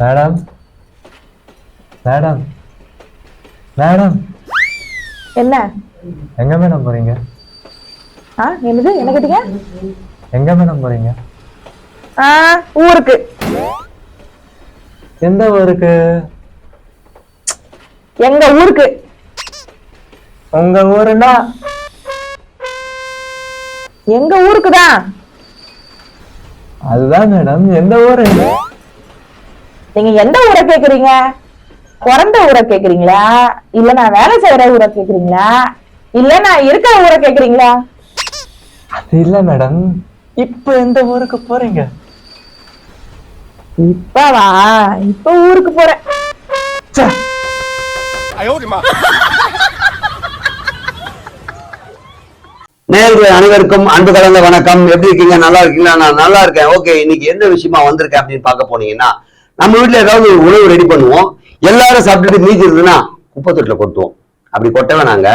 Madam madam madam என்ன எங்க madam போறீங்க? என்னது என்ன கேட்டீங்க? எங்க மேடம் போறீங்க? ஊருக்கு. எந்த ஊருக்கு? எங்க ஊருக்கு. உங்க ஊருன்னா எங்க ஊருக்குதான். அதுதான் மேடம், எந்த ஊரு? நீங்க எந்த ஊரை கேக்குறீங்க? பிறந்த ஊரை கேக்குறீங்களா, இல்ல நான் வேலை செய்யற ஊரை கேக்குறீங்களா, இல்ல நான் இருக்கிற ஊரை கேக்குறீங்களா? அது இல்ல மேடம், இப்ப எந்த ஊருக்கு போறீங்க? இப்பவா? இப்ப ஊருக்கு போறேன். நேயர்கள் அனைவருக்கும் அன்பு கலந்த வணக்கம். எப்படி இருக்கீங்க? நல்லா இருக்கீங்களா? நான் நல்லா இருக்கேன். ஓகே, இன்னைக்கு எந்த விஷயமா வந்திருக்கேன் அப்படின்னு பார்க்க போனீங்கன்னா, நம்ம வீட்டுல ஏதாவது ஒரு உணவு ரெடி பண்ணுவோம், எல்லாரும் சாப்பிட்டுட்டு மீதி இருந்ததுன்னா குப்பை தொட்டில கொட்டுவோம். அப்படி கொட்டவே நாங்க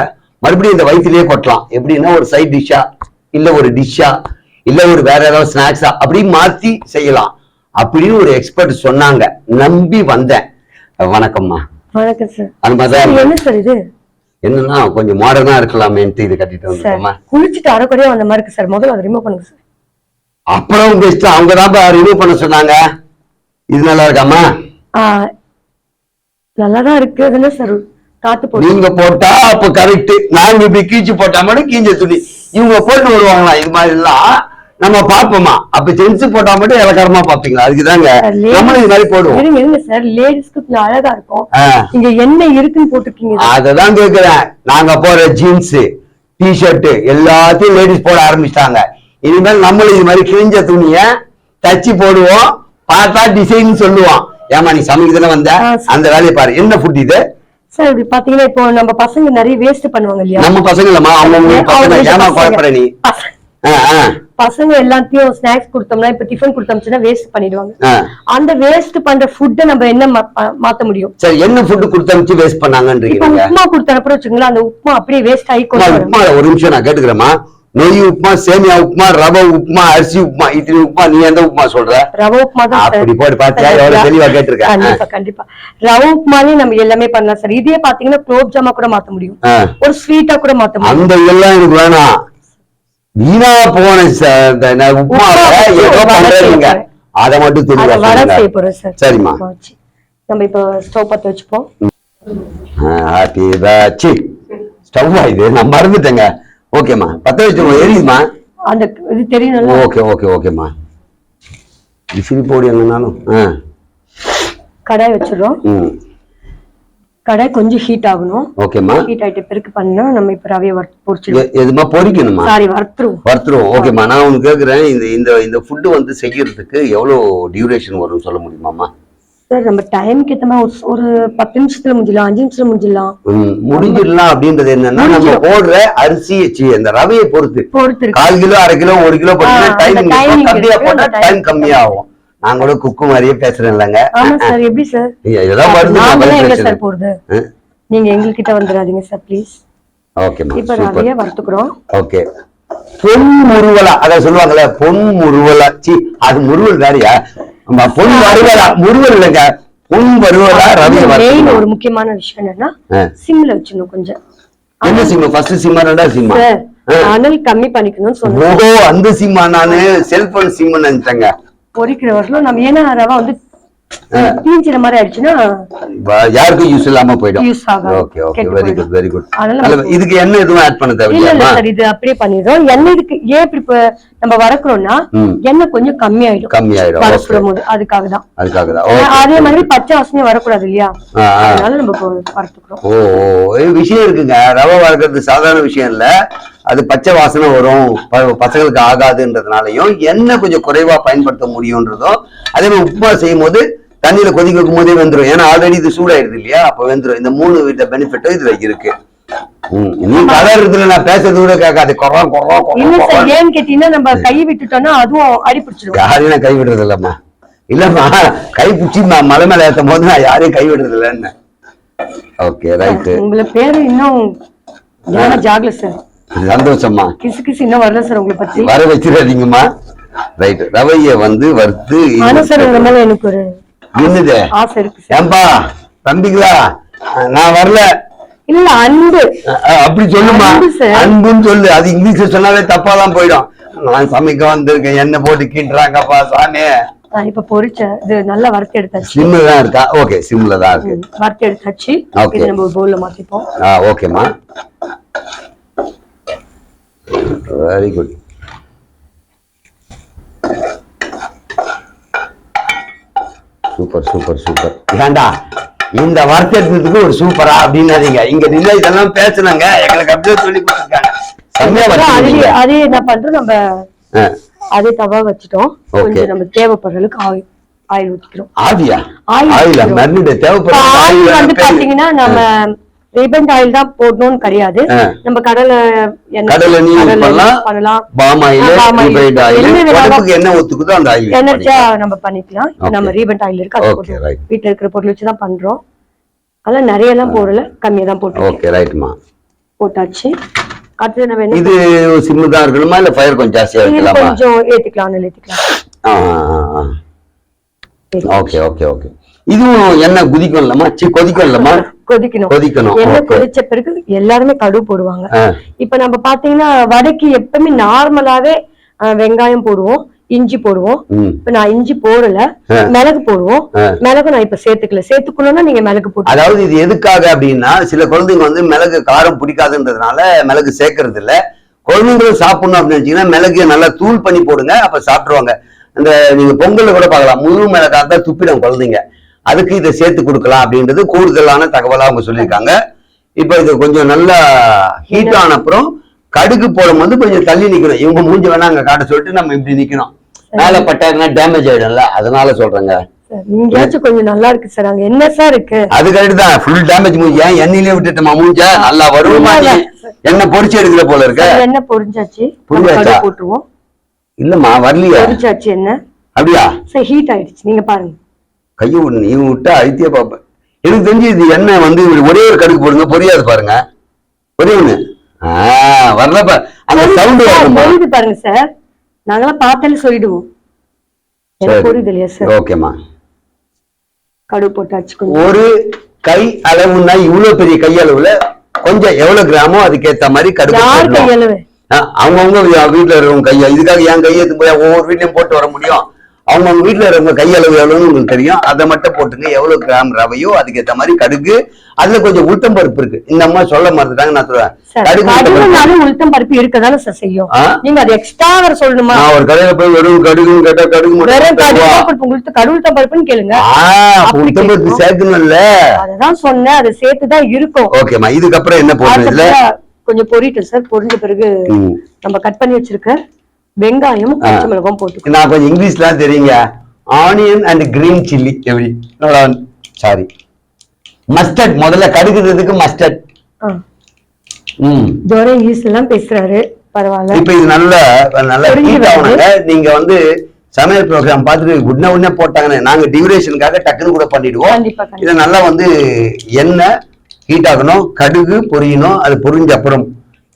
மறுபடியும் இந்த வயிற்றுலயே கொட்டலாம். எப்படின்னா ஒரு சைட் டிஷ்ஷா, இல்ல ஒரு டிஷ்ஷா, இல்ல ஒரு வேற ஏதாவது ஸ்நாக்ஸா அப்படி மாத்தி செய்யலாம் அப்படின்னு ஒரு எக்ஸ்பர்ட் சொன்னாங்க. நம்பி வந்தேன். வணக்கம்மா. வணக்கம் சார். அது மாதிரி என்ன சார் இது? என்னன்னா கொஞ்சம் மாடர்னா இருக்கலாமேன்ட்டு இது கட்டிட்டு வந்துருக்கோமா. குளிச்சுட்டு அரைக்குறையா வந்த மாதிரி இருக்கு சார். முதல்ல அதை ரிமூவ் பண்ணுங்க சார். அப்புறம் பெஸ்ட், அவங்க தான் ரிமூவ் பண்ண சொன்னாங்க. இது நல்லா இருக்காமா? நல்லாதான் இருக்கு. அதுல சார் காத்து போட்டு நீங்க போட்டா அப்ப கரெக்ட். நாங்க இப்படி கீச்சு போட்டா மட்டும் கீஞ்ச துணி. இவங்க போட்டு வருவாங்களா இது மாதிரி எல்லாம் நம்ம பாப்போமா? அப்ப ஜென்ஸ் போட்டா மட்டும் இலக்காரமா பாப்பீங்களா? அதுக்குதாங்க நம்மளும் இது மாதிரி போடுவோம். இருங்க சார், லேடிஸ்க்கு அழகா இருக்கும். இங்க என்ன இருக்குன்னு போட்டுருக்கீங்க. அததான் கேக்குறேன். நாங்க போற ஜீன்ஸ் டிஷர்ட் எல்லாத்தையும் லேடிஸ் போட ஆரம்பிச்சிட்டாங்க. இனிமேல் நம்மளும் இது மாதிரி கிழிஞ்ச துணிய தச்சு போடுவோம். பார்த்தா டிசைன் சொல்லுவான். ஏமா நீ சமைக்கிறதுல வந்த அந்த வேலையை பாரு. என்ன ஃபுட் இது சார்? இப்படி பாத்தீங்கன்னா இப்போ நம்ம பசங்க நிறைய வேஸ்ட் பண்ணுவாங்க இல்லையா? நம்ம பசங்க இல்லமா, அவங்க ஏமா குழப்பற நீ? பசங்க எல்லாத்தையும் ஸ்நாக்ஸ் கொடுத்தோம்னா, இப்ப டிஃபன் கொடுத்தோம்னா வேஸ்ட் பண்ணிடுவாங்க. அந்த வேஸ்ட் பண்ற ஃபுட்டை நம்ம என்ன மாத்த முடியும்? சரி, என்ன ஃபுட் கொடுத்தமிச்சு வேஸ்ட் பண்ணாங்கன்றீங்க? உப்புமா கொடுத்தப்பறம் வச்சுங்களா, அந்த உப்புமா அப்படியே வேஸ்ட் ஆகி உப்புமா. ஒரு நிமிஷம் நான் கேட்டுக்கிறேமா. நெய் உப்புமா, சேமியா உப்புமா, ரவை உப்புமா, அரிசி உப்புமா, இத்தனை உப்புமா. நீ எந்த உப்புமா சொல்ற? ரவை உப்புமா தான். அப்படி போட்டு பாத்தியா? எவ்வளவு தெளிவா கேட்டிருக்கேன். கண்டிப்பா ரவை உப்புமாலே நம்ம எல்லாமே பண்ணலாம் சார். இதே பாத்தீங்கன்னா குலோப் ஜாமா கூட மாத்த முடியும், ஒரு ஸ்வீட்டா கூட மாத்த முடியும். அந்த எல்லாம் எனக்கு வேணாம். வீணா போன உப்புமா ஏதோ பண்றீங்க, அதை மட்டும் தெளிவா வர செய்ய போறோம் சார். சரிம்மா, நம்ம இப்ப ஸ்டவ் பத்த வச்சுப்போம். ஸ்டவ் இது நான் மறந்துட்டேங்க. ஓகேம்மா, பத்த வச்சுக்கோங்க. எரியுமா? அந்த இது தெரியணும். ஓகே ஓகே ஓகேம்மா. விசிறி போடு என்னன்னாலும். கடாய் வச்சிடுறோம். கடாய் கொஞ்சம் ஹீட் ஆகணும். ஓகேம்மா. ஹீட் ஆயிட்டு பிறகு பண்ணா நம்ம இப்ப ரவையை பொரிச்சிடுவோம். எதுமா பொரிக்கணுமா? சாரி, வறுத்துருவோம். ஓகேம்மா. நான் உனக்கு கேக்குறேன், இந்த ஃபுட்டு வந்து செய்யறதுக்கு எவ்வளவு டியூரேஷன் வரும் சொல்ல முடியுமாமா? சார் நம்ம டைம்க்கு ஏத்த மாதிரி ஒரு 10 நிமிஷத்துல முடிஞ்சிடலாம், 5 நிமிஷத்துல முடிஞ்சிடலாம். அப்படின்றது என்னன்னா, நம்ம போடுற அரிசி அந்த ரவையை பொறுத்து 1/4 கிலோ 1/2 கிலோ 1 கிலோ போட்டா டைம் கம்மியா ஆகும். நான் கூட குக்கு மாதிரியே பேசுறேன் இல்லங்க. எப்படி சார் சார் போடுது? நீங்க எங்ககிட்ட வந்துடாதீங்க சார் ப்ளீஸ். ஓகேமா. இப்ப ரவையை வறுத்துக்கிறோம். ஓகே. பொன் முறுவலா அத சொல்லுவாங்கல்ல, பொன் முறுவலா. அது முறுவல் வேறையா? பொன் வறுவலா? முறுவல் இல்லைங்க, பொன் வறுவலா. ரவி ஒரு முக்கியமான விஷயம் என்னன்னா, சிம்ல வச்சிடணும் கொஞ்சம். என்ன சிம்? ஃபர்ஸ்ட் சிம்மா, ரெண்டாவது சிம்மா? அனல் கம்மி பண்ணிக்கணும்னு சொன்னேன். ஓஹோ, அந்த சிம்மா? நானு செல்போன் சிம் நினைச்சேங்க. பொரிக்கிற வரலும் நம்ம ஏன்னா ரவா வந்து தீஞ்சிற மாதிரி ஆயிடுச்சுன்னா யாருக்கும் யூஸ் இல்லாம போயிடும். Okay okay, very good very good. இதுக்கு எண்ணெய் எதுவும் ஆட் பண்ண தேவையில்லையா? சார், இது அப்படியே பண்ணிடுறோம். எண்ணெய் இதுக்கு ஏன் இப்படி நம்ம வறுக்கிறோம்னா, எண்ணெய் கொஞ்சம் கம்மியாயிடும் வறுக்கும் போது. அதுக்காக தான். அதே மாதிரி பச்சை வாசனை வரக்கூடாது இல்லையா, அதனால நம்ம வறுத்துக்கிறோம். ஓ, விஷயம் இருக்குங்க. ரவை வறுக்கிறது சாதாரண விஷயம் இல்ல. அது பச்சை வாசனை வரும், பசங்களுக்கு ஆகாதுன்றதுனாலையும் எண்ணெய் கொஞ்சம் குறைவா பயன்படுத்த முடியும்ன்றதும். அதே மாதிரி உப்புமா செய்யும் போது தண்ணியில கொதிக்க வைக்கும் போதே வெந்துடும். ஏன்னா ஆல்ரெடி இது சூடாயிருது இல்லையா, அப்ப வெந்துடும். இந்த 3 வித பெனிஃபிட்டும் இதுல இருக்கு. நீ கலர்றதுல நான் பேசுறது கூட கேட்காது. ஏன்னு கேட்டீங்கன்னா, நம்ம கை விட்டுட்டோம்னா அதுவும் அடி பிடிச்சிடும். யாரையும் நான் கை விடுறது இல்லம்மா. இல்லம்மா, கை பிடிச்சி மலை மேல ஏற்றும் போது நான் யாரையும் கை விடுறது இல்லைன்னு. Okay, right. உங்களை பேரு இன்னும் ஜாகல சார். சந்தோஷமா. கிசு கிசு இன்னும் வரல சார். உங்களை பத்தி வர வச்சிடாதீங்கம்மா. ரைட். ரவைய வந்து வறுத்து எனக்கு ஒரு என்னது ஆசை இருக்கு சார். ஏன்பா தம்பிங்களா நான் வரல இல்ல அன்பு அப்படி சொல்லுமா, அன்பு சார். அன்புன்னு சொல்லு. அது இங்கிலீஷ்ல சொன்னாலே தப்பாதான் போயிடும். நான் சமைக்க வந்திருக்கேன், என்ன போட்டு கிண்டுறாங்கப்பா சாமி. இப்ப பொரிச்ச இது நல்லா வறுத்து எடுத்தாச்சு. சிம்ல தான் இருக்கா? ஓகே, சிம்ல தான் இருக்கு. வறுத்து எடுத்தாச்சு. ஓகே, இது நம்ம ஒரு பவுல்ல மாத்திப்போம். ஓகேமா, very good. Super super super. ஏண்டா இந்த வர்த்தகத்துக்கு ஒரு சூப்பரா அப்படின்னாதீங்க. இங்க நின்று இதெல்லாம் பேசுனாங்க, எங்களுக்கு அப்படியே சொல்லி கொடுத்துருக்காங்க. அதே என்ன பண்றோம் நம்ம, அதே தவா வச்சுட்டோம். கொஞ்சம் நம்ம தேவைப்படுற அளவுக்கு ஆயில் ஊத்திக்கிறோம். ஆவியா? ஆயில மருந்து தேவைப்படுற ஆயில் வந்து பாத்தீங்கன்னா நம்ம ரீபண்ட் ஆயில் தான் போடணும்னு கிடையாது. நம்ம கடலை பண்ணலாம், பாம் ஆயில், என்ன ஒத்துக்குதோ அந்த ஆயில் எனர்ஜியா நம்ம பண்ணிக்கலாம். நம்ம ரீபண்ட் ஆயில் இருக்கு, அது வீட்டுல இருக்கிற பொருள் வச்சுதான் பண்றோம். அதெல்லாம் நிறைய எல்லாம் போடல, கம்மியா தான் போட்டோம். ஓகே, ரைட்மா, போட்டாச்சு. அடுத்து நம்ம என்ன, இது சிம்மு தான் இருக்கணுமா இல்ல ஃபயர் கொஞ்சம் ஜாஸ்தியா இருக்கலாமா? கொஞ்சம் ஏத்திக்கலாம். Okay okay okay. இதுவும் என்ன கொதிக்கும் இல்லமா? கொதிக்கும் இல்லமா? கொதிக்கணும். என்ன கொதிச்ச பிறகு எல்லாருமே கடுகு போடுவாங்க. இப்ப நம்ம பாத்தீங்கன்னா வடைக்கு எப்பவுமே நார்மலாவே வெங்காயம் போடுவோம், இஞ்சி போடுவோம். இப்ப நான் இஞ்சி போடல, மிளகு போடுவோம். மிளகு நான் இப்ப சேர்த்துக்கணும்னா நீங்க மிளகு போட்டு. அதாவது இது எதுக்காக அப்படின்னா, சில குழந்தைங்க வந்து மிளகு காரம் பிடிக்காதுன்றதுனால மிளகு சேர்க்கறது இல்ல. குழந்தைங்களும் சாப்பிடணும் அப்படின்னு நினைச்சீங்கன்னா மிளகு நல்லா தூள் பண்ணி போடுங்க, அப்ப சாப்பிடுவாங்க. இந்த நீங்க பொங்கல்ல கூட பார்க்கலாம், முழு மிளகா தான் துப்பிடும் குழந்தைங்க. அதுக்கு இதை சேர்த்து கொடுக்கலாம் அப்படின்றது கூடுதலான தகவலா அவங்க சொல்லியிருக்காங்க. இப்ப இது கொஞ்சம் நல்லா ஹீட் ஆன அப்புறம் கடுகு போடும்போது கொஞ்சம் தள்ளி நிக்கணும். இவங்க மூஞ்சி வேணா அங்க காட்ட சொல்லிட்டு நம்ம இப்படி நிக்கணும். மேல பட்டாருன்னா டேமேஜ் ஆயிடும்ல, அதனால சொல்றேங்க. கொஞ்சம் நல்லா இருக்கு சார். அங்க என்ன சார் இருக்கு? அது கரெக்ட் தான். ஃபுல் டேமேஜ் மூஞ்சி. ஏன் எண்ணெயிலே விட்டுட்டோமா மூஞ்ச? நல்லா வருமா? எண்ணெய் பொரிச்சு எடுக்கிற போல இருக்க. எண்ணெய் பொரிஞ்சாச்சு, போட்டுருவோம். இல்லம்மா வரலையா? பொரிச்சாச்சு என்ன? அப்படியா? சார் ஹீட் ஆயிடுச்சு, நீங்க பாருங்க. கையை விடு, நீ விட்டா அழுத்தியே பாப்பேன். எனக்கு தெரிஞ்சு இது எண்ணெய் வந்து ஒரே ஒரு கடுகு போடுங்க, பொரியாது பாருங்க. ஒரே ஒண்ணு வரலப்ப அந்த சவுண்ட் வருது பாருங்க சார். நாங்களாம் பார்த்தாலே சொல்லிடுவோம். புரியுது இல்லையா சார்? ஓகேமா. கடுகு போட்டாச்சு. ஒரு கை அளவுன்னா இவ்வளவு பெரிய கை அளவுல கொஞ்சம் எவ்வளவு கிராமோ அதுக்கேத்த மாதிரி கடுகு. கை அளவு அவங்கவுங்க வீட்டுல இருக்கிறவங்க கையா, இதுக்காக என் கையை போய் ஒவ்வொரு வீட்லயும் போட்டு வர முடியும்? அவங்கவுங்க வீட்டுல இருக்கிறவங்க கையளவு எவ்வளவுன்னு உங்களுக்கு தெரியும். அதை மட்டும் போட்டுங்க. எவ்வளவு கிராம் ரவையோ அதுக்கேற்ற மாதிரி கடுகு. அதுல கொஞ்சம் உளுத்தம் பருப்பு இருக்கு. இந்த அம்மா சொல்ல மறந்துட்டாங்க, நான் சொல்றேன். உளுத்தம் பருப்பு இருக்கதானே சார் செய்யும். நீங்க அது எக்ஸ்ட்ரா வர சொல்லணுமா? நான் ஒரு கடையில போய் வெறும் கடுகுன்னு கேட்டா கடுகு உங்களுக்கு கடுகுத்தம் பருப்புன்னு கேளுங்க. உளுத்தம் பருப்பு சேர்க்கணும்ல, அதான் சொன்னேன். அதை சேர்த்துதான் இருக்கும். ஓகேமா. இதுக்கப்புறம் என்ன போடுறது? கொஞ்சம் பொரிட்டு சார். பொரிஞ்ச பிறகு நம்ம கட் பண்ணி வச்சிருக்க வெங்காயம், பச்சை மிளகாயும் போட்டு. நான் கொஞ்சம் இங்கிலீஷ்ல தெரியுங்க. Onion and green chilli. எப்படி? Sorry, mustard. முதல்ல கடுகுறதுக்கு மஸ்டர்ட். ஜோரே இங்கிலீஷ் எல்லாம் பேசுறாரு, பரவாயில்ல. இப்ப இது நல்லா ஹீட் ஆகுனாங்க. நீங்க வந்து சமையல் ப்ரோக்ராம் பார்த்துட்டு உடனே போட்டாங்கன்னு நாங்க டியூரேஷனுக்காக டக்குன்னு கூட பண்ணிடுவோம். இதை நல்லா வந்து எண்ணெய் ஹீட் ஆகணும், கடுகு பொரியணும். அது பொரிஞ்ச அப்புறம்,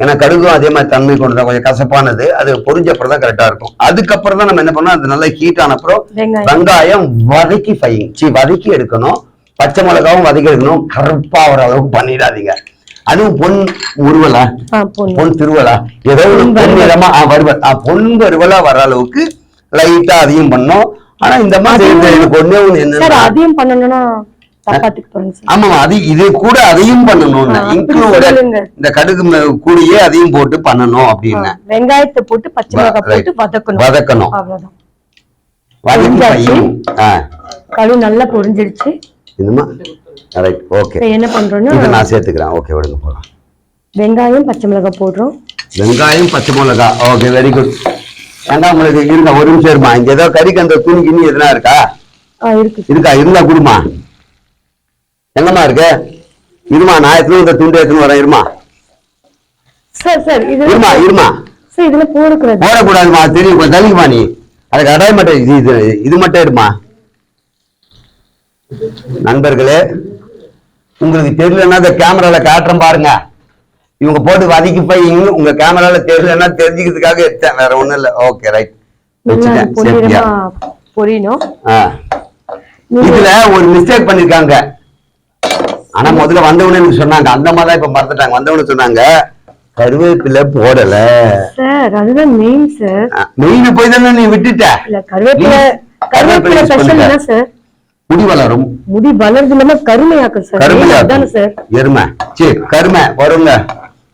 ஏன்னா கடுகும் அதே மாதிரி தன்மை கொண்டு தான் கொஞ்சம் கசப்பானது, அது பொரிஞ்ச அப்புறம் தான் கரெக்டா இருக்கும். அதுக்கப்புறம் தான் நம்ம என்ன பண்ணோம், அது நல்லா ஹீட் ஆன அப்புறம் வெங்காயம் வதக்கி எடுக்கணும். பச்சை மிளகாவும் வதக்கி எடுக்கணும். கருப்பா வர அளவுக்கு பண்ணிடாதீங்க. அதுவும் பொன் உருவலா, பொன் திருவலா, ஏதோ ஒரு பொன் நிறமா பொன் வறுவலா வர அளவுக்கு லைட்டா அதையும் பண்ணோம். ஆனா இந்த மாதிரி எனக்கு ஒண்ணே ஒண்ணு என்ன, அதையும் பண்ணணும்னா ஆமா, அது இது கூட அதையும் பண்ணணும். இந்த கடுகு கூடயே அதையும் போட்டு பண்ணணும் அப்படின்னு. வெங்காயத்தை போட்டு பச்சை மிளகாய் போட்டு வதக்கணும். கடுகு நல்லா பொரிஞ்சிடுச்சு. என்ன பண்றோம்னா நான் சேர்த்துக்கிறேன். ஓகே, விடுங்க போலாம். வெங்காயம் பச்சை மிளகாய் போடுறோம். வெங்காயம் பச்சை மிளகாய். Okay, very good. ஏன்னா உங்களுக்கு இருங்க, ஒரு நிமிஷம் இருமா. இங்க ஏதோ கறிக்கு அந்த துணி கிணி எதுனா இருக்கா? இருந்தா குடுமா. என்னமா இருக்கு? இருமா, நான் எத்தனை துண்டு எடுத்துன்னு வரேன். இருமா இருமா. இதுல போடக்கூடாதுமா, தெரியும். கொஞ்சம் தள்ளிக்குமா நீ. அதுக்கு அடாய் மட்டும் இது மட்டும் இருமா. நண்பர்களே, உங்களுக்கு தெரியலன்னா இந்த கேமரால காட்டுறேன் பாருங்க. இவங்க போட்டு வதக்கி போய் உங்க கேமரால தெரியலன்னா தெரிஞ்சுக்கிறதுக்காக எடுத்தேன், வேற ஒண்ணும் இல்ல. Okay, right. பொரியணும். இதுல ஒரு மிஸ்டேக் பண்ணிருக்காங்க. ஆனா முதல்ல வந்தவனே எனக்கு சொன்னாங்க, அந்த மாதிரிதான் இப்ப மறந்துட்டாங்க. வந்தவனு சொன்னாங்க கருவேப்பிலை போடல சார். அதுதான் மெயின் சார். மெயின் போய் தானே நீ விட்டுட்ட. இல்ல கருவேப்பிலை ஸ்பெஷல் என்ன சார்? முடி வளரும். முடி வளர்றது இல்லாம கருமையாக்கும் சார். கருமையாக்கும் சார். எருமை சரி கருமை வருங்க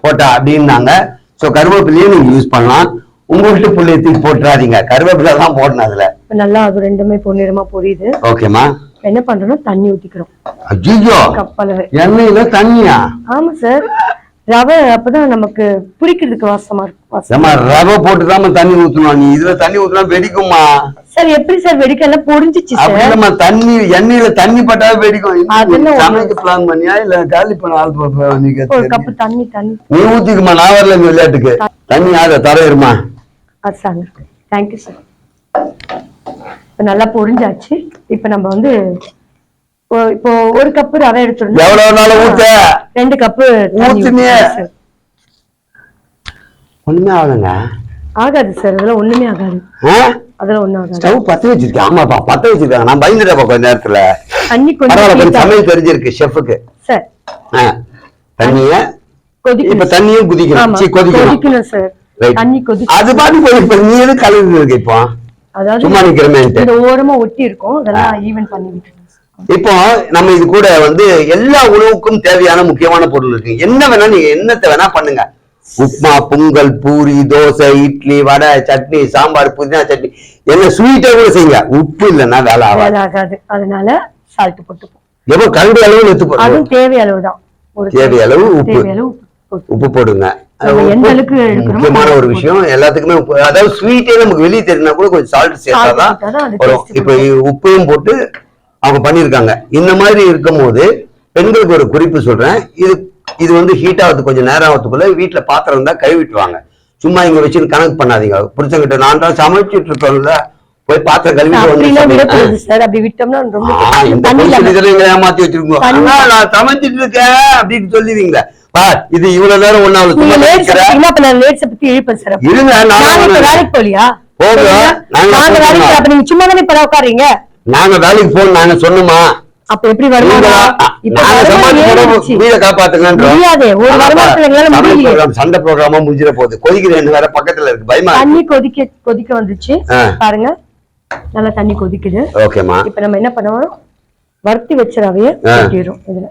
போட்டா அப்படின்னாங்க. சோ கருவேப்பிலையும் நீங்க யூஸ் பண்ணலாம். உங்க வீட்டு புள்ளைய தூக்கி போட்டுறாதீங்க, கருவேப்பிலை தான் போடணும். அதுல நல்லா அது ரெண்டுமே பொன்னிறமா பொரியுது. ஓகேமா. என்ன பண்றோம்னா தண்ணி ஊத்திக்கிறோம். ஐயோ கப்பலவே எண்ணெயில தண்ணியா? ஆமா சார். ரவை அப்பதான் நமக்கு பிடிக்கிறதுக்கு வாசமா இருக்கும். ரவை போட்டுதான் தண்ணி ஊத்தணும். நீ இதுல தண்ணி ஊத்தினா வெடிக்குமா சார்? எப்படி சார் வெடிக்க? எல்லாம் பொரிஞ்சிச்சு சார். தண்ணி எண்ணெயில தண்ணி பட்டா வெடிக்கும். சமைக்க பிளான் பண்ணியா இல்ல காலி பண்ண ஆள்? ஒரு கப்பு தண்ணி நீ ஊத்திக்குமா, நான் வரல இந்த விளையாட்டுக்கு. தண்ணி ஆக தரையிருமா? அசாங்க. Thank you sir. நல்லா பொரிஞ்சாச்சு. இப்ப நம்ம வந்து இப்போ ஒரு கப்பு ரவை எடுத்துடணும். எவ்வளவு நாள் ஊத்த? 2 கப்பு ஊத்துனே ஒண்ணுமே ஆகுங்க. ஆகாது சார். அதெல்லாம் ஒண்ணுமே ஆகாது. அதெல்லாம் ஒண்ணும் ஆகாது. ஸ்டவ் பத்த வச்சிருக்கேன். ஆமாப்பா பத்த வச்சிருக்காங்க. நான் பயந்துட்டேன் கொஞ்ச நேரத்துல. தண்ணி கொஞ்சம் சமையல் தெரிஞ்சிருக்கு ஷெஃப்க்கு சார். தண்ணிய இப்ப தண்ணியும் கொதிக்கணும் சார். தண்ணி கொதிச்சு அது பாட்டு போய் நீ எது கலந்து இருக்கு இப்போ? அதாவது சும்மா நிக்கிறேன். இந்த ஓரமா ஒட்டி இருக்கும். அதெல்லாம் ஈவன் பண்ணி விட்டுருங்க. இப்போ நம்ம இது கூட வந்து எல்லா உணவுக்கும் தேவையான முக்கியமான பொருள் இருக்கு. என்ன வேணா நீங்க என்னத்தை வேணா பண்ணுங்க. உப்மா, பொங்கல், பூரி, தோசை, இட்லி, வடை, சட்னி, சாம்பார், புதினா சட்னி, என்ன ஸ்வீட்டா கூட செய்யுங்க. உப்பு இல்லைன்னா வேலை ஆகாது. அதனால சால்ட் போட்டுப்போம். எப்போ கரண்டி அளவு எடுத்து போடுங்க. அதுவும் தேவை அளவுதான். தேவை அளவு உப்பு போடுங்க. முக்கியமான ஒரு விஷயம் எல்லாத்துக்குமே உப்பு. அதாவது ஸ்வீட்டே நமக்கு வெளியே தெரியும்னா கூட கொஞ்சம் சால்ட் சேர்த்தாதான் வரும். இப்ப உப்பையும் போட்டு அவங்க பண்ணிருக்காங்க. இந்த மாதிரி இருக்கும் போது பெண்களுக்கு ஒரு குறிப்பு சொல்றேன். இது வந்து ஹீட் ஆகுது கொஞ்சம் நேரம் ஆகிறதுக்குள்ள வீட்டுல பாத்திரம் இருந்தா கழுவிட்டுவாங்க. சும்மா இங்க வச்சு கணக்கு பண்ணாதீங்க. புரிச்சங்கிட்ட நான் தான் சமைச்சிட்டு இருக்கோம்ல, போய் பாத்திரம் கழுவிட்டு ஏமாத்தி வச்சிருக்கோம். நான் சமைச்சிட்டு இருக்கேன் அப்படின்னு சொல்லுவீங்களா? இது இவ்வளவு நேரம் ஒன்னாவது நாங்க வேலைக்கு போன நாங்க சொன்னோமா? அப்ப எப்படி வருமானம் சண்டை ப்ரோக்ராமா முடிஞ்சிட போகுது. கொதிக்கிறேன் வேற பக்கத்துல இருக்கு, பயமா. தண்ணி கொதிக்க வந்துச்சு பாருங்க. நல்லா தண்ணி கொதிக்குது. ஓகேமா. இப்ப நம்ம என்ன பண்ணுவோம், வறுத்தி வச்ச ரவைய கொட்டிடுறோம் இதுல.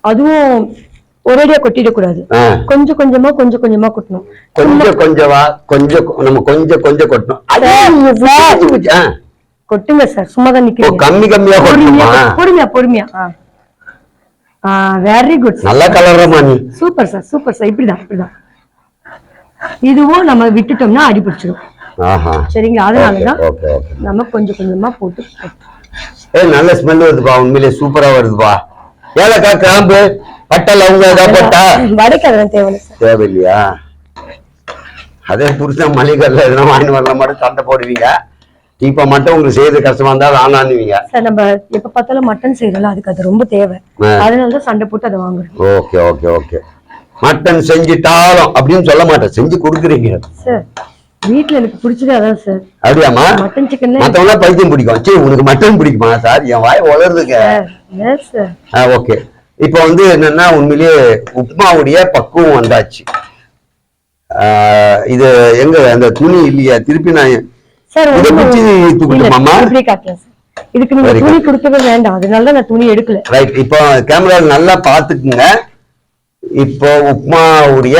அதுவும் ஒரேடியா கொட்டிடக்கூடாது. கொஞ்சம் கொஞ்சமா கொட்டணும். நம்ம கொஞ்சம் கொட்டணும். கொட்டுங்க சார். சும்மா தான் நிக்கிறீங்க. கம்மியா பொறுமையா. Very good. நல்ல கலரமா நீ. Super sir. இப்படிதான். இதுவும் நம்ம விட்டுட்டோம்னா அடி பிடிச்சிடும். சரிங்களா? அதனாலதான் நம்ம கொஞ்சம் கொஞ்சமா போட்டு. நல்ல ஸ்மெல் வருதுப்பா. உண்மையிலே சூப்பரா வருதுப்பா. ஏலக்காய், கிராம்பு, பட்டை, லவங்கம் ஏதாவது போட்டா? வடைக்கெல்லாம் தேவையில்லையா? அதே புருஷன் மளிகைல எதுனா வாங்கி வரல மட்டும் சண்டை போடுவீங்க. இப்ப மட்டும் உங்களுக்கு செய்யறது கஷ்டமா இருந்தா ஆனானுவீங்க. சார் நம்ம எப்ப பார்த்தாலும் மட்டன் செய்யறோம்ல, அதுக்கு அது ரொம்ப தேவை. அதனாலதான் சண்டை போட்டு அதை வாங்குறோம். ஓகே. மட்டன் செஞ்சுட்டாலும் அப்படின்னு சொல்ல மாட்டேன், செஞ்சு கொடுக்குறீங்க. சார் வீட்டுல எனக்கு பிடிச்சது அதான் சார். அப்படியாமா? மட்டன் சிக்கன் மத்தவங்க பைத்தியம் பிடிக்கும். சரி உனக்கு மட்டன் பிடிக்குமா? சார் என் வாய் வளருதுங்க. ஓகே. இப்ப வந்து என்னன்னா உண்மையிலேயே உப்மாவுடைய பக்குவம் வந்தாச்சு. இது எங்க அந்த துணி இல்லையா? திருப்பி நான் இதுக்கு நீங்க துணி கொடுக்கவே வேண்டாம். அதனாலதான் நான் துணி எடுக்கல. ரைட். இப்போ கேமரா நல்லா பாத்துக்குங்க. இப்போ உப்மாவுடைய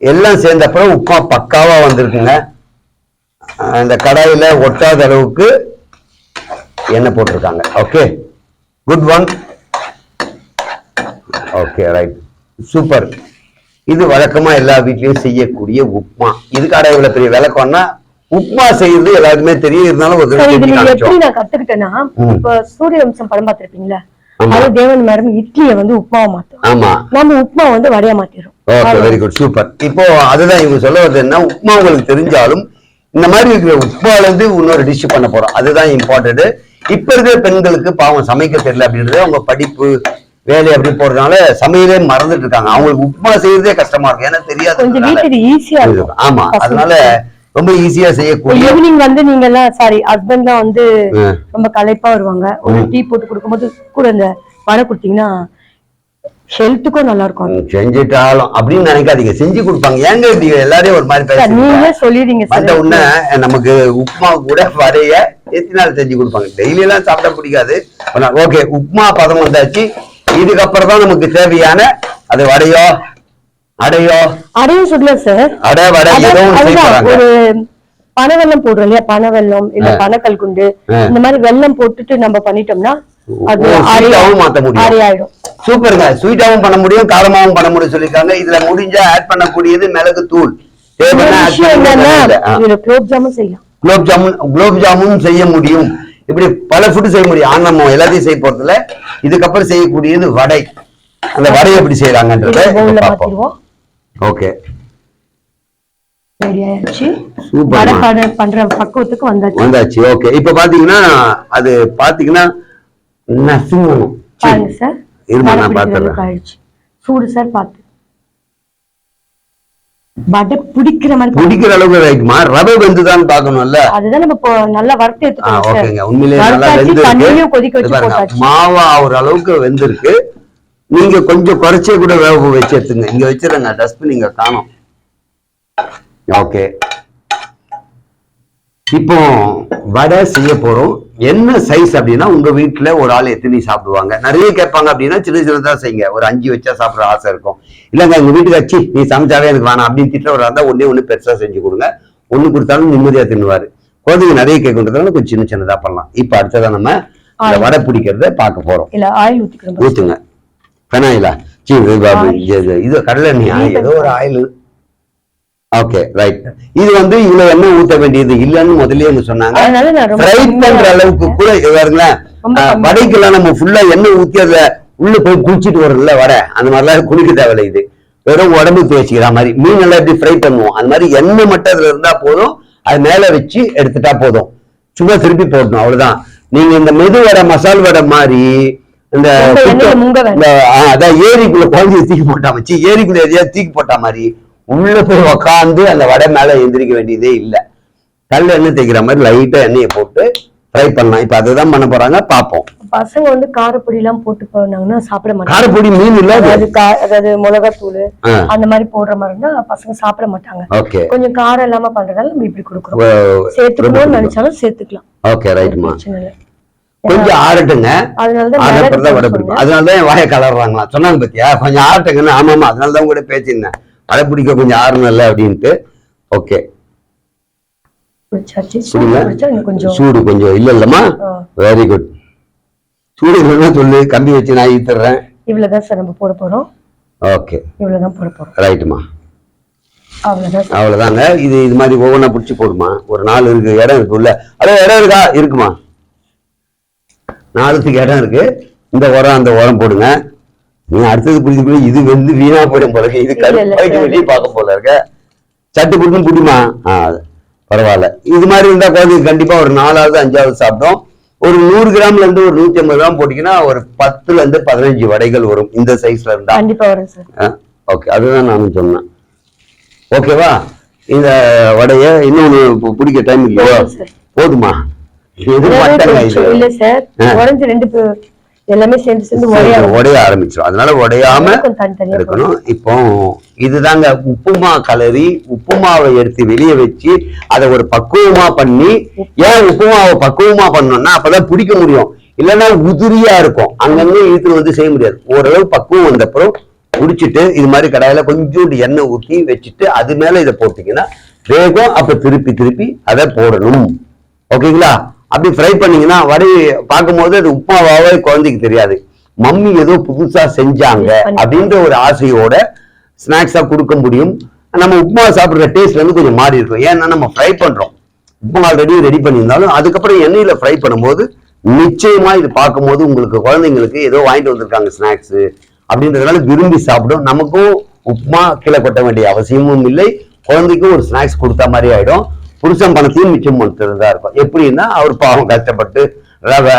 எல்லாம் சேர்ந்த அப்புறம் உப்மா பக்காவா வந்திருக்குங்க. அந்த கடாயில ஒட்டாத அளவுக்கு எண்ணெய் போட்டிருக்காங்க. Okay, good one. Okay, right, super. இது வழக்கமா எல்லா வீட்லயும் செய்யக்கூடிய உப்மா. இதுக்காக இவ்வளவு பெரிய விளக்கம்னா உப்மா செய்யறது எல்லாருக்குமே தெரியும். இருந்தாலும் எப்படி நான் கத்துக்கிட்டேன்னா, இப்ப சூரிய வம்சம் படம் பார்த்திருப்பீங்களா? அது தேவன் மேடம் இட்லியை வந்து உப்மாவை மாத்தோம். ஆமா, நம்ம உப்மா வந்து வடையா மாத்திரும். Okay, very good, super. இப்போ அதுதான் இவங்க சொல்ல வருது என்ன, உப்மா உங்களுக்கு தெரிஞ்சாலும் இந்த மாதிரி இருக்கிற உப்மால இருந்து இன்னொரு டிஷ் பண்ண போறோம். அதுதான் இம்பார்ட்டன்ட். இப்ப இருக்கிற பெண்களுக்கு பாவம் சமைக்க தெரியல அப்படின்றது, அவங்க படிப்பு வேலை அப்படி போறதுனால சமையலே மறந்துட்டு இருக்காங்க. அவங்களுக்கு உப்மா செய்யறதே கஷ்டமா இருக்கும், ஏன்னா தெரியாது. ஆமா, அதனால ரொம்ப ஈஸியா செய்யக்கூடிய. ஈவினிங் வந்து நீங்க எல்லாம் சாரி ஹஸ்பண்ட்லாம் வந்து ரொம்ப களைப்பா வருவாங்க, ஒரு டீ போட்டு கொடுக்கும்போது கூட இந்த வடை கொடுத்தீங்கன்னா ஹெல்த்துக்கும் நல்லா இருக்கும். செஞ்சுட்டாலும் அப்படின்னு நினைக்காதீங்க, செஞ்சு கொடுப்பாங்க. ஏங்க இப்படி எல்லாரையும் ஒரு மாதிரி நீங்க சொல்லிடுங்க வந்த உடனே நமக்கு உப்புமா கூட வடைய எத்தனை நாள் செஞ்சு கொடுப்பாங்க. டெய்லி எல்லாம் சாப்பிட பிடிக்காது. ஓகே, உப்புமா பதம் வந்தாச்சு. இதுக்கப்புறம் தான் நமக்கு தேவையான அது வடையோ அடையும் சுடல சார். அடை வடை ஏதோ ஒரு பனவெல்லம் போடுறோம் இல்லையா, பனவெல்லம் இல்ல பனக்கல்குண்டு இந்த மாதிரி வெல்லம் போட்டுட்டு நம்ம பண்ணிட்டோம்னா அது மாத்த முடியும். சூப்பருங்க. ஸ்வீட்டாவும் பண்ண முடியும், காரமாவும் பண்ண முடியும் சொல்லிருக்காங்க. இதுல முடிஞ்சா ஆட் பண்ணக்கூடியது மிளகு தூள். குலோப் ஜாமுன் செய்ய முடியும். இப்படி பல ஃபுட் செய்ய முடியும். ஆனா நம்ம எல்லாத்தையும் செய்ய போறதுல இதுக்கப்புறம் செய்யக்கூடியது வடை. அந்த வடையை எப்படி செய்யறாங்கன்றது ஓகே. பண்ற பக்குவத்துக்கு வந்தாச்சு. ஓகே, இப்ப பாத்தீங்கன்னா அது பாத்தீங்கன்னா நசுங்கணும். இருமா நான் பாத்துறேன். சூடு சார் பாத்து வடை பிடிக்கிற அளவுக்கு வைக்குமா? ரவை வெந்துதான் பாக்கணும்ல. அதுதான் நம்ம நல்லா வறுத்து எடுத்துக்கணும். ஓகேங்க, உண்மையிலேயே நல்லா வெந்திருக்கு. மாவா ஒரு அளவுக்கு வெந்திருக்கு. நீங்க கொஞ்சம் குறைச்சே கூட வேக வச்சு எடுத்துங்க. இங்க வச்சிருங்க, டஸ்ட்பின் இங்க காணோம். ஓகே, இப்போ வடை செய்ய போறோம். என்ன சைஸ் அப்படின்னா, உங்க வீட்டுல ஒரு ஆள் எத்தனை சாப்பிடுவாங்க? நிறைய கேட்பாங்க அப்படின்னா சின்ன சின்னதா செய்யுங்க. ஒரு 5 வச்சா சாப்பிடுற ஆசை இருக்கும். இல்லங்க எங்க வீட்டுக்கு வச்சு நீ சமைச்சாவே எனக்கு வேணாம் அப்படின்னு திட்ட ஒரு இருந்தா ஒண்ணு பெருசா செஞ்சு கொடுங்க. ஒண்ணு கொடுத்தாலும் நிம்மதியா தின்னுவாரு. குழந்தைங்க நிறைய கேட்கன்றதுனால கொஞ்சம் சின்ன சின்னதா பண்ணலாம். இப்ப அடுத்ததான் நம்ம வடை பிடிக்கிறத பார்க்க போறோம். ஊத்துங்க. பெனாயிலா இது கடலை எண்ணெயா ஏதோ ஒரு ஆயில். Okay right. இது வந்து இவ்வளவு எண்ணெய் ஊத்த வேண்டியது இல்லன்னு முதல்லயே சொன்னாங்க. ஃப்ரை பண்ற அளவுக்கு கூட பாருங்களேன். வடைக்கெல்லாம் நம்ம ஃபுல்லா எண்ணெய் ஊத்தி அதுல உள்ள போய் குளிச்சுட்டு வரல வடை, அந்த மாதிரிலாம் குளிக்க தேவையில்லை. இது வெறும் உடம்பு தேய்ச்சிக்கிற மாதிரி. மீன் எல்லாம் எப்படி ஃப்ரை பண்ணுவோம் அந்த மாதிரி எண்ணெய் மட்டும் அதுல இருந்தா போதும். அது மேல வச்சு எடுத்துட்டா போதும். சும்மா திருப்பி போடணும், அவ்வளவுதான். நீங்க இந்த மெது வடை மசால் வடை மாதிரி இந்த அதான் ஏரிக்குள்ள குழந்தைய தூக்கி போட்டா வச்சு ஏரிக்குள்ள எதையாவது தூக்கி போட்டா மாதிரி உள்ள போய் உக்காந்து அந்த வடை மேல எந்திரிக்க வேண்டியதே இல்லை. கல் எண்ணெய் தேய்க்கிற மாதிரி லைட்டா எண்ணெயை போட்டு ஃப்ரை பண்ணலாம். இப்ப அதுதான் பண்ண போறாங்க, பாப்போம். பசங்க வந்து காரப்பொடி எல்லாம் போட்டு போனாங்கன்னா சாப்பிட மாட்டாங்க. காரப்பொடி மீன் இல்ல, அதாவது மிளகாத்தூள் அந்த மாதிரி போடுற மாதிரி இருந்தா பசங்க சாப்பிட மாட்டாங்க. கொஞ்சம் காரம் இல்லாம பண்றதால நம்ம இப்படி கொடுக்குறோம். சேர்த்துக்கணும்னு நினைச்சாலும் சேர்த்துக்கலாம். ஓகே ரைட்மா. கொஞ்சம் ஆறட்டுங்க. அதனாலதான் வாயை கலர்றாங்களா சொன்னாங்க பத்தியா, கொஞ்சம் ஆறட்டுங்கன்னு. ஆமாமா, அதனாலதான் கூட பேசிருந்தேன் வடை பிடிக்க கொஞ்சம் ஆறணும் இல்ல அப்படின்ட்டு. ஓகே, சூடு கொஞ்சம் இல்ல இல்லம்மா. Very good. சூடு இல்லைன்னா சொல்லு, கம்பி வச்சு நான் ஈத்துறேன். இவ்வளவுதான் சார் நம்ம போட போறோம். ஓகே, இவ்வளவுதான் போட போறோம். ரைட்டுமா, அவ்வளவுதாங்க. இது மாதிரி ஒவ்வொன்றா பிடிச்சி போடுமா. ஒரு 4 இருக்கு, இடம் இருக்குல்ல. அதே இடம் இருக்கா? இருக்குமா, 4த்துக்கு இடம் இருக்கு. இந்த உரம் அந்த உரம் போடுங்க. நீ அடுத்தது பிடிச்சி இது வந்து வீணா போயிடும் போல இருக்கு. இது கருப்பாயிட்டு வெளியே பார்க்க போல இருக்க. சட்டு புட்டுன்னு பிடிமா. பரவாயில்ல. இது மாதிரி இருந்தா குழந்தைங்க கண்டிப்பா ஒரு 4வது 5வது சாப்பிடும். ஒரு 100 கிராம்ல இருந்து ஒரு 150 கிராம் போட்டீங்கன்னா ஒரு 10ல இருந்து 15 வடைகள் வரும். இந்த சைஸ்ல இருந்தா கண்டிப்பா வரும் சார். ஓகே, அதுதான் நானும் சொன்னேன். ஓகேவா? இந்த வடைய இன்னொன்னு பிடிக்க டைம் இல்லையோ? போதுமா? இல்ல சார், உடைஞ்சு 2 எல்லாமே சேர்ந்து உடைய ஆரம்பிச்சிடும். அதனால உடையாம இருக்கணும். இப்போ இதுதாங்க உப்புமா கலரி. உப்புமாவை எடுத்து வெளியே வச்சு அதை ஒரு பக்குவமா பண்ணி. ஏன் உப்புமாவை பக்குவமா பண்ணோம்னா அப்பதான் பிடிக்க முடியும். இல்லைன்னா உதிரியா இருக்கும், அங்கங்க இழுத்து வந்து செய்ய முடியாது. ஓரளவு பக்குவம் வந்தப்புறம் குடிச்சிட்டு இது மாதிரி கடாயில கொஞ்சோண்டு எண்ணெய் ஊற்றி வச்சுட்டு அது மேல இதை போட்டீங்கன்னா வேகம். அப்ப திருப்பி அதை போடணும். ஓகேங்களா? அப்படி ஃப்ரை பண்ணீங்கன்னா வடை பார்க்கும்போது அது உப்புமாவே குழந்தைக்கு தெரியாது. மம்மி ஏதோ புதுசா செஞ்சாங்க அப்படின்ற ஒரு ஆசையோட ஸ்நாக்ஸா கொடுக்க முடியும். நம்ம உப்புமா சாப்பிடுற டேஸ்ட்ல இருந்து கொஞ்சம் மாறி இருக்கும். ஏன்னா நம்ம ஃப்ரை பண்றோம். உப்புமா ரெடி பண்ணியிருந்தாலும் அதுக்கப்புறம் எண்ணெயில ஃப்ரை பண்ணும்போது நிச்சயமா இது பார்க்கும்போது உங்களுக்கு குழந்தைங்களுக்கு ஏதோ வாங்கிட்டு வந்திருக்காங்க ஸ்நாக்ஸ் அப்படின்றதுனால விரும்பி சாப்பிடும். நமக்கும் உப்புமா கீழே கொட்ட வேண்டிய அவசியமும் இல்லை. குழந்தைக்கும் ஒரு ஸ்நாக்ஸ் கொடுத்த மாதிரி ஆயிடும். புருஷன் பணத்தையும் மிச்சம் பண்ணுறதா இருக்கும். எப்படின்னா அவர் பாவம் கஷ்டப்பட்டு ரவை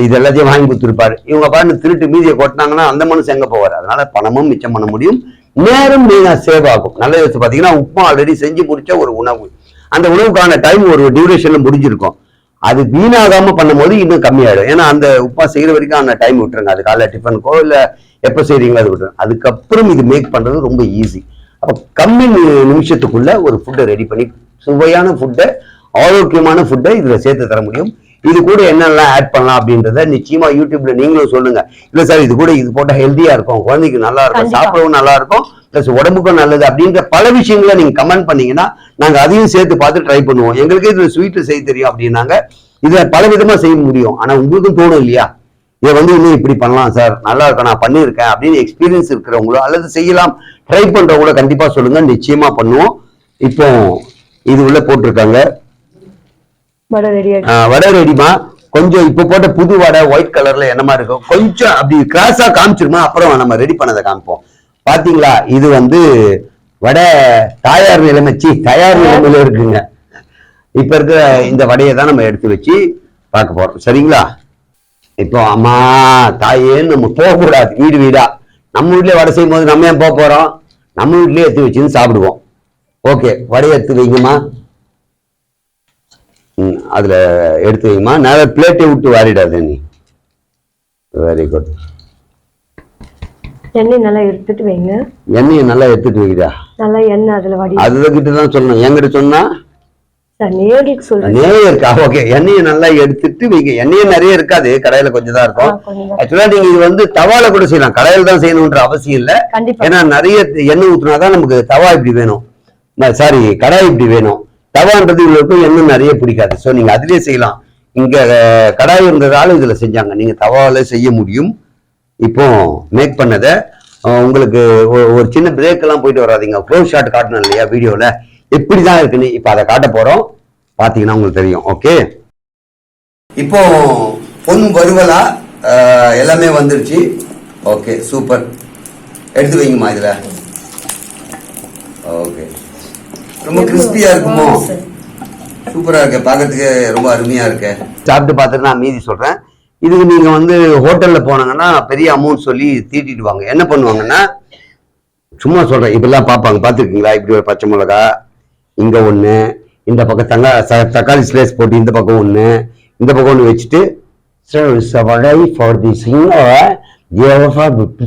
இது எல்லாத்தையும் வாங்கி கொடுத்துருப்பாரு. இவங்க பாட்டு திருட்டு மீதியை கொட்டினாங்கன்னா அந்த மனுஷன் எங்க போவார்? அதனால பணமும் மிச்சம் பண்ண முடியும், நேரம் சேவ் ஆகும். நல்ல யோசிச்சு பார்த்தீங்கன்னா உப்புமா ஆல்ரெடி செஞ்சு முடிச்ச ஒரு உணவு. அந்த உணவுக்கான டைம் ஒரு டியூரேஷன்ல முடிஞ்சிருக்கும். அது வீணாகாம பண்ணும்போது இன்னும் கம்மியாயிடும். ஏன்னா அந்த உப்புமா செய்யற வரைக்கும் அந்த டைம் விட்டுருங்க. அது காலைல டிஃபனுக்கோ இல்ல எப்ப செய்றீங்களோ அது விட்டுருங்க. அதுக்கப்புறம் இது மேக் பண்றது ரொம்ப ஈஸி. அப்ப கம்மி நிமிஷத்துக்குள்ள ஒரு ஃபுட்டை ரெடி பண்ணி சுவையான ஃபுட்டை, ஆரோக்கியமான ஃபுட்டை இதுல சேர்த்து தர முடியும். இது கூட என்னெல்லாம் ஆட் பண்ணலாம் அப்படின்றத நிச்சயமா யூடியூப்ல நீங்களும் சொல்லுங்க. இல்ல சார் இது கூட இது போட்டா ஹெல்தியா இருக்கும், குழந்தைக்கு நல்லா இருக்கும், சாப்பிடவும் நல்லா இருக்கும், பிளஸ் உடம்புக்கும் நல்லது அப்படின்ற பல விஷயங்களை நீங்க கமெண்ட் பண்ணீங்கன்னா நாங்க அதையும் சேர்த்து பார்த்து ட்ரை பண்ணுவோம். எங்களுக்கு இதுல ஸ்வீட் செய்ய தெரியும் அப்படின்னாங்க, இதை பல விதமா செய்ய முடியும். ஆனா உங்களுக்கும் தோணும் இல்லையா, இதை இன்னும் இப்படி பண்ணலாம் சார், நல்லா இருக்கும், நான் பண்ணியிருக்கேன் அப்படின்னு எக்ஸ்பீரியன்ஸ் இருக்கிறவங்களோ அல்லது செய்யலாம் ட்ரை பண்றவங்களோ கண்டிப்பா சொல்லுங்க, நிச்சயமா பண்ணுவோம். இப்போ இது உள்ள போட்டிருக்காங்க வடை ரெடிமா. கொஞ்சம் இப்ப போட்ட புது வடை ஒயிட் கலர்ல என்னமா இருக்கும், கொஞ்சம் அப்படி கிராஸா காமிச்சிருமா, அப்புறம் நம்ம ரெடி பண்ணதை காமிப்போம். பாத்தீங்களா, இது வடை தயார் நிலைமையில இருக்குங்க. இப்ப இருக்கிற இந்த வடையை தான் நம்ம எடுத்து வச்சு பார்க்க போறோம். சரிங்களா, இப்போ அம்மா தாயேன்னு நம்ம போகக்கூடாது. வீடு வீடா நம்ம வீட்லயே வடை செய்யும் போது நம்ம ஏன் போக போறோம், நம்ம வீட்லயே எடுத்து வச்சுன்னு சாப்பிடுவோம். ஓகே, வடையை எடுத்து வைங்கம்மா. அதுல எடுத்து வைங்கம்மா. நிறைய பிளேட்டை விட்டு வாரிடாது நீ. Very good. எண்ணெய் நல்லா எடுத்துட்டு வைங்க. எண்ணெயை நல்லா எடுத்துட்டு வைக்கிறா, நல்லா எண்ணெய் அதுல வாடி. அதுதான் கிட்ட தான் சொல்லணும், என்கிட்ட சொன்னா இருக்கா. ஓகே, எண்ணெயை நல்லா எடுத்துட்டு வைங்க. எண்ணெயே நிறைய இருக்காது, கடையில கொஞ்சம் தான் இருக்கும். ஆக்சுவலா நீங்க இது தவால கூட செய்யலாம், கடையில தான் செய்யணும்ன்ற அவசியம் இல்ல. ஏன்னா நிறைய எண்ணெய் ஊத்துனாதான் நமக்கு தவா இப்படி வேணும், சாரி கடாய் இப்படி வேணும். தவான்றது இவங்களுக்கும் எண்ணெய் நிறைய பிடிக்காது. ஸோ நீங்க அதுலயே செய்யலாம். இங்க கடாய் இருந்ததால இதுல செஞ்சாங்க, நீங்க தவால செய்ய முடியும். இப்போ மேக் பண்ணதை உங்களுக்கு ஒரு சின்ன பிரேக் எல்லாம் போயிட்டு வராதிங்க. ஃப்ளோ ஷாட் காட்டணும் இல்லையா வீடியோல, எப்படிதான் இருக்குன்னு இப்ப அதை காட்ட போறோம், பாத்தீங்கன்னா உங்களுக்கு தெரியும். ஓகே, இப்போ பொன் வறுவலா எல்லாமே வந்துருச்சு. Okay, super. எடுத்து வைங்கம்மா இதுல. ஓகே, ரொம்ப கிறிஸ்பியா இருக்குமோ, சூப்பரா இருக்கு, பாக்கிறதுக்கு ரொம்ப அருமையா இருக்கு. சாப்பிட்டு பார்த்துட்டு நான் மீதி சொல்றேன். இதுக்கு நீங்க ஹோட்டல்ல போனாங்கன்னா பெரிய அமௌண்ட் சொல்லி தீட்டிட்டு வாங்க. என்ன பண்ணுவாங்கன்னா, சும்மா சொல்றேன், இப்பெல்லாம் பார்ப்பாங்க, பார்த்துருக்கீங்களா, இப்படி ஒரு பச்சை மிளகா இங்க ஒண்ணு, இந்த பக்கம் தக்காளி ஸ்லைஸ் போட்டு இந்த பக்கம் ஒண்ணு, இந்த பக்கம் ஒண்ணு வச்சுட்டு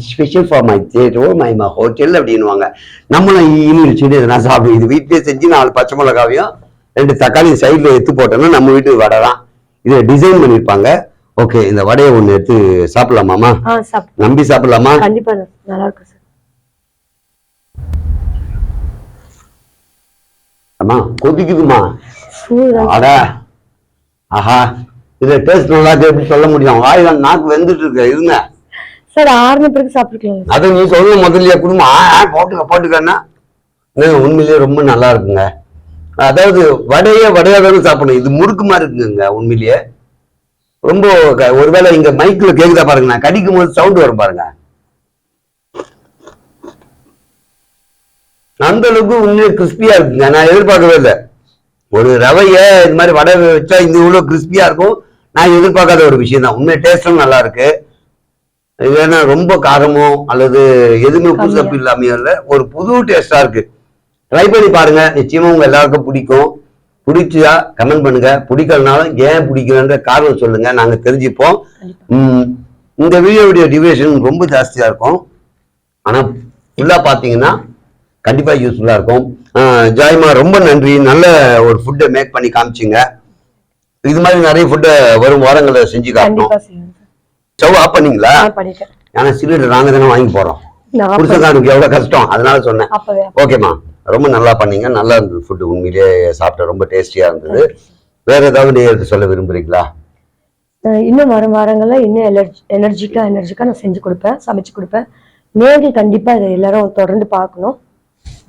special for my theatre my hotel அப்படின்னுவாங்க. நம்மளும் இனிச்சுட்டு நான் சாப்பிடுவேன். இது வீட்டிலே செஞ்சு 4 பச்சை மிளகாவையும் 2 தக்காளி சைட்ல எடுத்து போட்டோம்னா நம்ம வீட்டு வடை தான். இதை டிசைன் பண்ணிருப்பாங்க. ஓகே, இந்த வடையை ஒண்ணு எடுத்து சாப்பிடலாமாமா? நம்பி சாப்பிடலாமா? கண்டிப்பா நல்லா இருக்கும் சார். அம்மா கொதிக்குதுமா. அடா, ஆஹா, இதுல டேஸ்ட் நல்லா இருக்கு எப்படி சொல்ல முடியும்? வாயில நாக்கு வெந்துட்டு இருக்கு. இருங்க சார், 6 பிறகு சாப்பிட்டுக்கலாம். அது நீ சொல்ல முதல்ல குடும்பம் போட்டுக்கன்னா உண்மையிலேயே ரொம்ப நல்லா இருக்குங்க. அதாவது வடையா தானே சாப்பிடணும். இது முறுக்கு மாதிரி இருக்குங்க உண்மையிலேயே. ரொம்ப ஒருவேளை இங்க மைக்ல கேக்குதா பாருங்க, நான் கடிக்கும் போது சவுண்ட் வரும் பாருங்க. அந்த அளவுக்கு உண்மையிலே கிறிஸ்பியா இருக்குங்க. நான் எதிர்பார்க்கவே இல்லை. ஒரு ரவைய இது மாதிரி வடை வச்சா இந்த இவ்வளவு கிறிஸ்பியா இருக்கும் நான் எதிர்பார்க்காத ஒரு விஷயம் தான். உண்மையை டேஸ்டும் நல்லா இருக்கு. ஏன்னா ரொம்ப காரமோ அல்லது எதுவுமே உப்பு சப்பு இல்லாமையோ இல்லை, ஒரு புது டேஸ்டா இருக்கு. ட்ரை பண்ணி பாருங்க, நிச்சயமா உங்க எல்லாருக்கும் பிடிக்கும். பிடிச்சா கமெண்ட் பண்ணுங்க, பிடிக்கலனாலும் ஏன் பிடிக்கலன்ற காரணம் சொல்லுங்க, நாங்க தெரிஞ்சுப்போம். இந்த வீடியோடைய டியூரேஷன் ரொம்ப ஜாஸ்தியா இருக்கும், ஆனா ஃபுல்லா பாத்தீங்கன்னா கண்டிப்பா யூஸ்ஃபுல்லா இருக்கும். ஜாய்மா ரொம்ப நன்றி, நல்ல ஒரு ஃபுட்டை மேக் பண்ணி காமிச்சிங்க. இது மாதிரி நிறைய ஃபுட்டை வரும் வாரங்களை செஞ்சு காட்டணும். ஸ்டவ் ஆஃப் பண்ணீங்களா? ஆனா சிலிண்டர் நாங்க தானே வாங்கி போறோம், புருஷக்காரனுக்கு எவ்வளவு கஷ்டம், அதனால சொன்னேன். ஓகேமா, ரொம்ப நல்லா பண்ணீங்க, நல்லா இருந்தது ஃபுட்டு. உண்மையிலேயே சாப்பிட்ட ரொம்ப டேஸ்டியா இருந்தது. வேற ஏதாவது எடுத்து சொல்ல விரும்புறீங்களா? இன்னும் வரும் வாரங்கள்ல இன்னும் எனர்ஜிக்கா நான் செஞ்சு கொடுப்பேன், சமைச்சு கொடுப்பேன். நேரில் கண்டிப்பா இதை எல்லாரும் தொடர்ந்து பார்க்கணும்.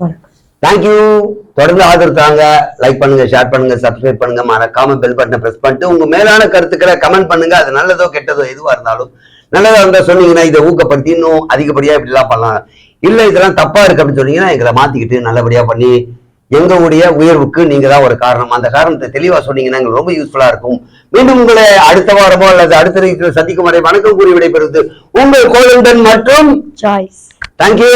வணக்கம். தேங்க்யூ. தொடர்ந்து ஆதரவு தாங்க. லைக் பண்ணுங்க, ஷேர் பண்ணுங்க, சப்ஸ்கிரைப் பண்ணுங்க, மறக்காம பெல் பட்டனை பிரஸ் பண்ணிட்டு உங்க மேலான கருத்துக்களை கமெண்ட் பண்ணுங்க. அது நல்லதோ கெட்டதோ எதுவா இருந்தாலும், நல்லதா இருந்தா சொன்னீங்கன்னா இதை ஊக்கப்படுத்தி இன்னும் அதிகப்படியா இப்படி எல்லாம் பண்ணலாம். இல்ல இதெல்லாம் தப்பா இருக்கு அப்படின்னு சொன்னீங்கன்னா எங்களை மாத்திக்கிட்டு நல்லபடியா பண்ணி எங்களுடைய உயர்வுக்கு நீங்க தான் ஒரு காரணம். அந்த காரணத்தை தெளிவா சொன்னீங்கன்னா எங்களுக்கு ரொம்ப யூஸ்ஃபுல்லா இருக்கும். மீண்டும் உங்களை அடுத்த வாரமோ அல்லது அடுத்த சந்திக்கும் வரை வணக்கம் கூறி விடைபெறுவது உங்கள் கோவிந்தன் மற்றும் ஜாய்ஸ். தேங்க்யூ.